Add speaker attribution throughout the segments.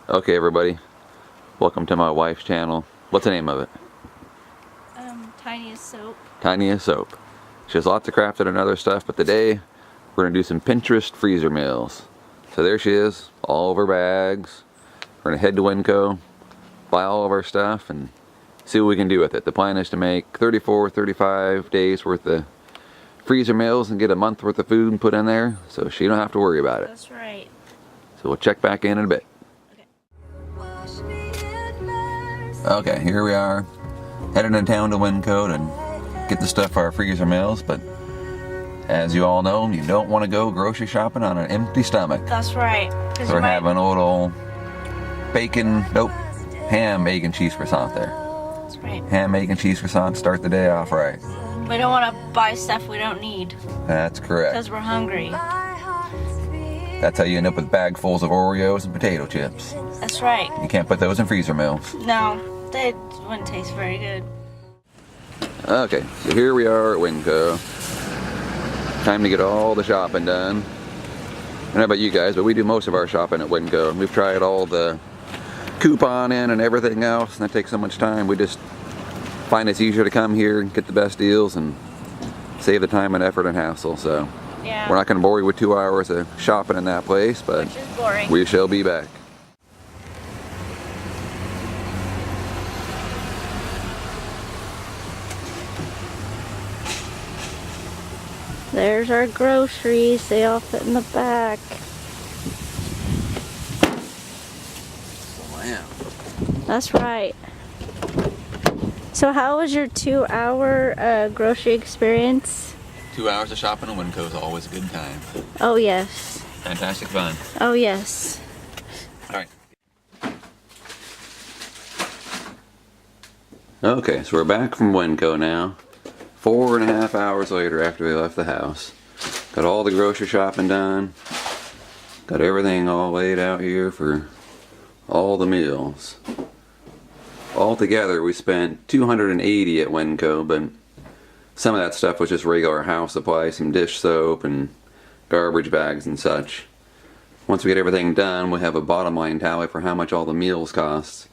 Speaker 1: Okay, everybody, welcome to my wife's channel. What's the name of it?
Speaker 2: Tinniestsoap.
Speaker 1: Tinniestsoap. She has lots of crafted and other stuff, but today we're gonna do some Pinterest freezer meals. So there she is, all of her bags. We're gonna head to Winco, buy all of our stuff, and see what we can do with it. The plan is to make 34, 35 days worth of freezer meals and get a month worth of food and put in there, so she don't have to worry about it.
Speaker 2: That's right.
Speaker 1: So we'll check back in a bit. Okay, here we are, heading to town to Winco to get the stuff for our freezer meals, but as you all know, you don't want to go grocery shopping on an empty stomach.
Speaker 2: That's right.
Speaker 1: So we're having a little ham, egg, and cheese croissant there.
Speaker 2: That's right.
Speaker 1: Ham, egg, and cheese croissant, start the day off right.
Speaker 2: We don't want to buy stuff we don't need.
Speaker 1: That's correct.
Speaker 2: Because we're hungry.
Speaker 1: That's how you end up with bagfuls of Oreos and potato chips.
Speaker 2: That's right.
Speaker 1: You can't put those in freezer meals.
Speaker 2: No, they wouldn't taste very good.
Speaker 1: Okay, so here we are at Winco. Time to get all the shopping done. I don't know about you guys, but we do most of our shopping at Winco. We've tried all the couponing and everything else, and that takes so much time. We just find it's easier to come here and get the best deals and save the time and effort and hassle. So
Speaker 2: Yeah.
Speaker 1: we're not going to bore you with 2 hours of shopping in that place, but
Speaker 2: Which is boring.
Speaker 1: we shall be back.
Speaker 2: There's our groceries. They all fit in the back.
Speaker 1: Wow.
Speaker 2: That's right. So how was your 2-hour grocery experience?
Speaker 1: 2 hours of shopping in Winco is always a good time.
Speaker 2: Oh yes.
Speaker 1: Fantastic fun.
Speaker 2: Oh yes.
Speaker 1: Alright. Okay, so we're back from Winco now. 4.5 hours later after we left the house. Got all the grocery shopping done. Got everything all laid out here for all the meals. Altogether we spent $280 at Winco, but some of that stuff was just regular house supplies, some dish soap and garbage bags and such. Once we get everything done, we'll have a bottom line tally for how much all the meals cost.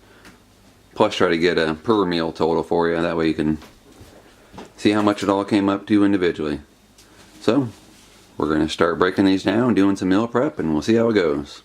Speaker 1: Plus try to get a per meal total for you, that way you can see how much it all came up to individually. So, we're going to start breaking these down, doing some meal prep, and we'll see how it goes.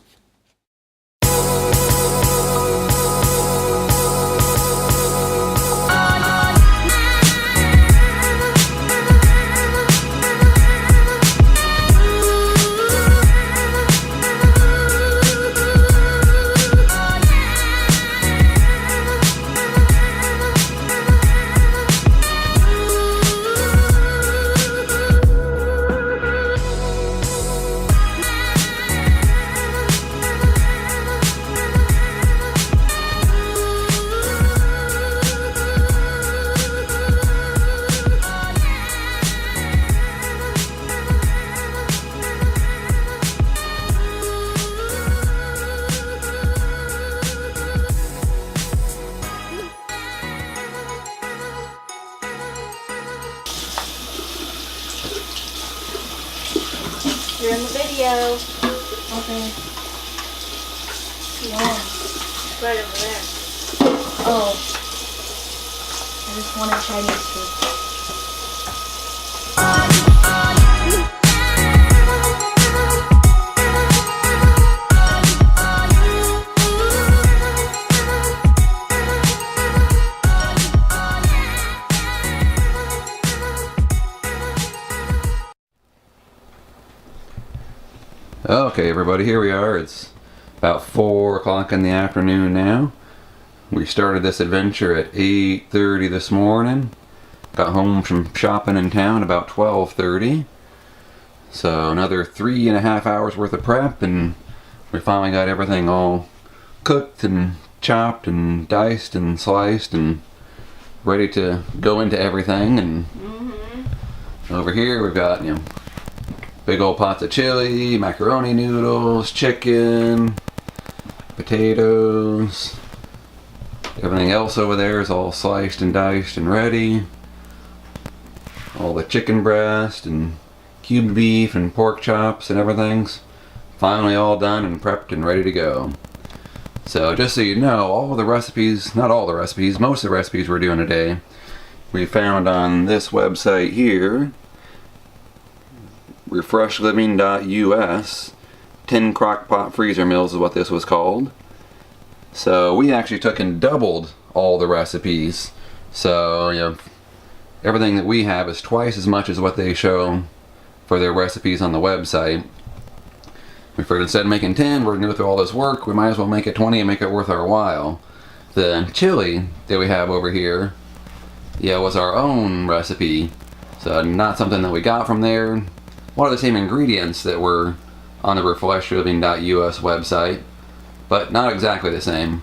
Speaker 2: You're in the video. Okay. Yeah. Right over there. Oh. I just wanted Chinese food.
Speaker 1: Okay everybody, here we are. It's about 4 o'clock in the afternoon now. We started this adventure at 8:30 this morning. Got home from shopping in town about 12:30. So another 3.5 hours worth of prep, and we finally got everything all cooked and chopped and diced and sliced and ready to go into everything. And over here we've got, you know, big old pots of chili, macaroni noodles, chicken, potatoes. Everything else over there is all sliced and diced and ready. All the chicken breast and cubed beef and pork chops and everything's finally all done and prepped and ready to go. So just so you know, all of the recipes, not all the recipes, most of the recipes we're doing today, we found on this website here, refreshliving.us. 10 crockpot freezer meals is what this was called. So we actually took and doubled all the recipes. So, you know, everything that we have is twice as much as what they show for their recipes on the website. We figured instead of making 10, we're going to go through all this work, we might as well make it 20 and make it worth our while. The chili that we have over here, yeah, was our own recipe. So not something that we got from there. One of the same ingredients that were on the refreshliving.us website, but not exactly the same.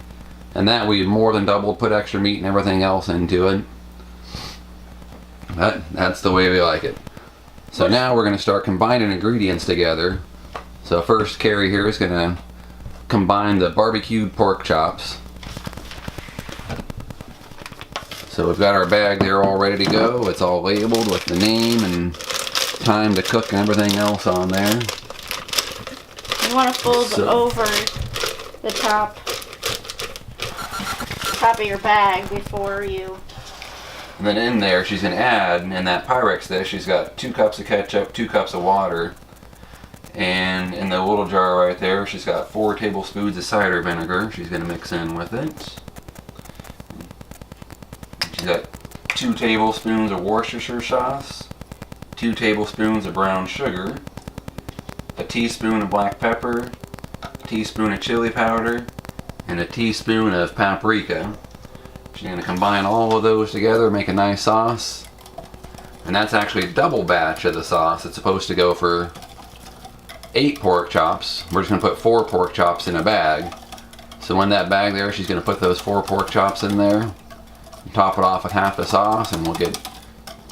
Speaker 1: And that we more than doubled, put extra meat and everything else into it. That's the way we like it. So now we're going to start combining ingredients together. So first, Carrie here is going to combine the barbecued pork chops. So we've got our bag there all ready to go. It's all labeled with the name and time to cook and everything else on there.
Speaker 2: You want to fold over the top of your bag before you...
Speaker 1: And then in there, she's going to add, in that Pyrex dish, she's got 2 cups of ketchup, 2 cups of water. And in the little jar right there, she's got 4 tablespoons of cider vinegar she's going to mix in with it. She's got 2 tablespoons of Worcestershire sauce, 2 tablespoons of brown sugar, a teaspoon of black pepper, a teaspoon of chili powder, and a teaspoon of paprika. She's going to combine all of those together, make a nice sauce. And that's actually a double batch of the sauce. It's supposed to go for 8 pork chops. We're just going to put 4 pork chops in a bag. So in that bag there, she's going to put those 4 pork chops in there, top it off with half the sauce, and we'll get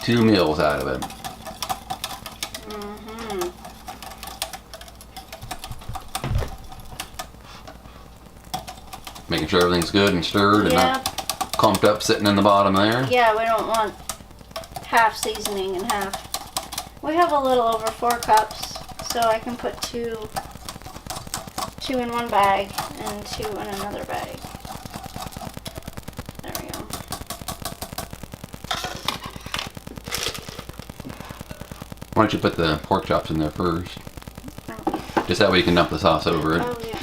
Speaker 1: 2 meals out of it. Making sure everything's good and stirred and not clumped up sitting in the bottom there.
Speaker 2: Yeah, we don't want half seasoning and half. We have a little over 4 cups, so I can put 2 in one bag and 2 in another bag. There we go.
Speaker 1: Why don't you put the pork chops in there first? Just that way you can dump the sauce over it.
Speaker 2: Oh, yeah.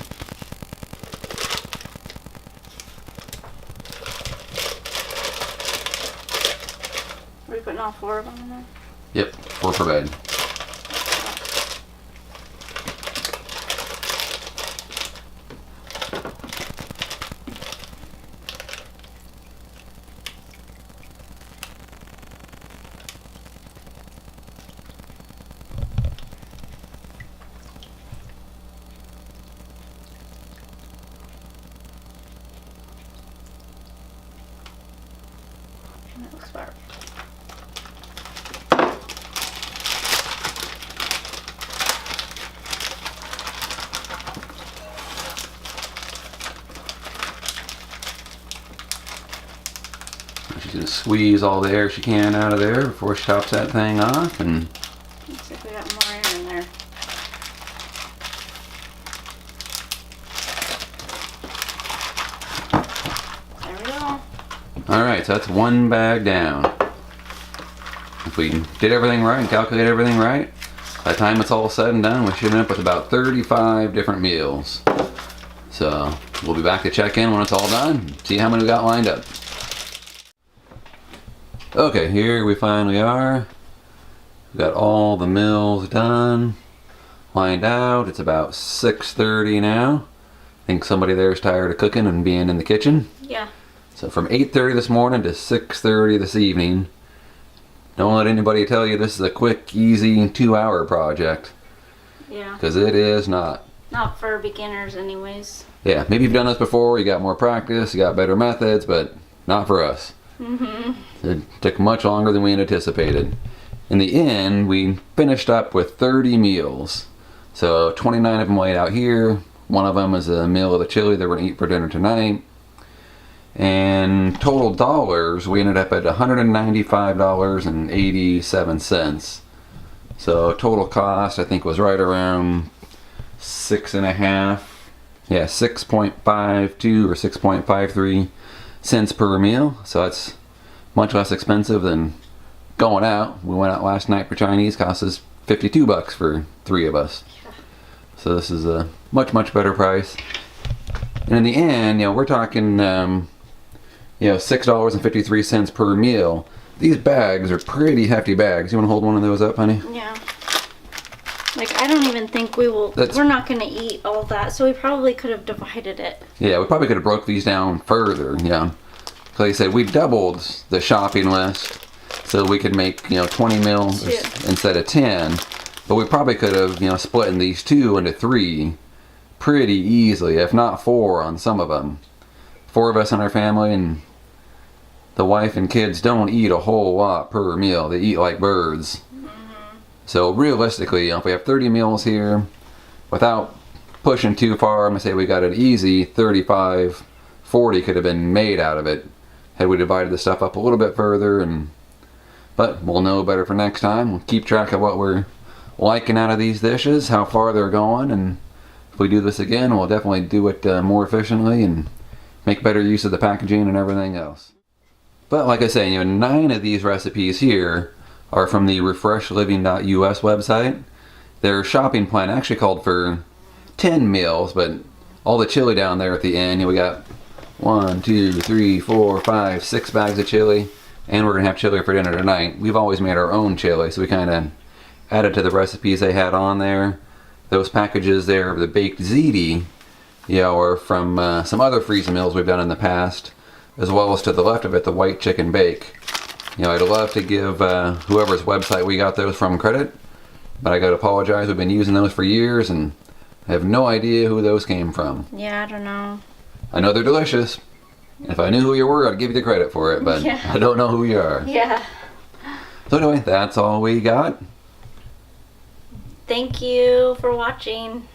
Speaker 2: Are we putting all 4 of them in there?
Speaker 1: Yep, 4 per bag.
Speaker 2: That looks about right.
Speaker 1: She's going to squeeze all the air she can out of there before she tops that thing off. And
Speaker 2: Looks like we got more air in there. There we go.
Speaker 1: alright, so that's 1 bag down. If we did everything right and calculated everything right, by the time it's all said and done, we should end up with about 35 different meals. So we'll be back to check in when it's all done, see how many we got lined up. Okay, here we finally are. We've got all the meals done, lined out. It's about 6:30 now. I think somebody there is tired of cooking and being in the kitchen.
Speaker 2: Yeah.
Speaker 1: So from 8:30 this morning to 6:30 this evening. Don't let anybody tell you this is a quick, easy 2-hour project.
Speaker 2: Yeah.
Speaker 1: Because it is not.
Speaker 2: Not for beginners anyways.
Speaker 1: Yeah, maybe you've done this before, you got more practice, you got better methods, but not for us. It took much longer than we anticipated. In the end, we finished up with 30 meals. So 29 of them laid out here. One of them is a meal of the chili that we're going to eat for dinner tonight. And total dollars, we ended up at $195.87. So total cost, I think, was right around $6.50 Yeah, 6.52 or 6.53 cents per meal. So that's much less expensive than going out. We went out last night for Chinese, cost us $52 for 3 of us. So this is a much better price. And in the end, we're talking, $6.53 per meal. These bags are pretty hefty bags. You want to hold one of those up, honey?
Speaker 2: Yeah. Like, I don't even think we're not going to eat all that, so we probably could have divided it.
Speaker 1: Yeah, we probably could have broke these down further, yeah. Like I said, we doubled the shopping list so we could make, 20 meals instead of 10. But we probably could have, split these 2 into 3 pretty easily, if not 4 on some of them. 4 of us in our family, and the wife and kids don't eat a whole lot per meal. They eat like birds. So realistically, if we have 30 meals here, without pushing too far, I'm going to say we got an easy 35, 40 could have been made out of it had we divided the stuff up a little bit further. But we'll know better for next time. We'll keep track of what we're liking out of these dishes, how far they're going, and if we do this again, we'll definitely do it more efficiently and make better use of the packaging and everything else. But like I say, 9 of these recipes here are from the refreshliving.us website. Their shopping plan actually called for 10 meals, but all the chili down there at the end, we got 1, 2, 3, 4, 5, 6 bags of chili, and we're gonna have chili for dinner tonight. We've always made our own chili, so we kind of added to the recipes they had on there. Those packages there of the baked ziti, are from some other freezer meals we've done in the past, as well as to the left of it, the white chicken bake. I'd love to give whoever's website we got those from credit, but I gotta apologize. We've been using those for years, and I have no idea who those came from.
Speaker 2: Yeah, I don't know.
Speaker 1: I know they're delicious. If I knew who you were, I'd give you the credit for it, but I don't know who you are.
Speaker 2: Yeah.
Speaker 1: So anyway, that's all we got.
Speaker 2: Thank you for watching.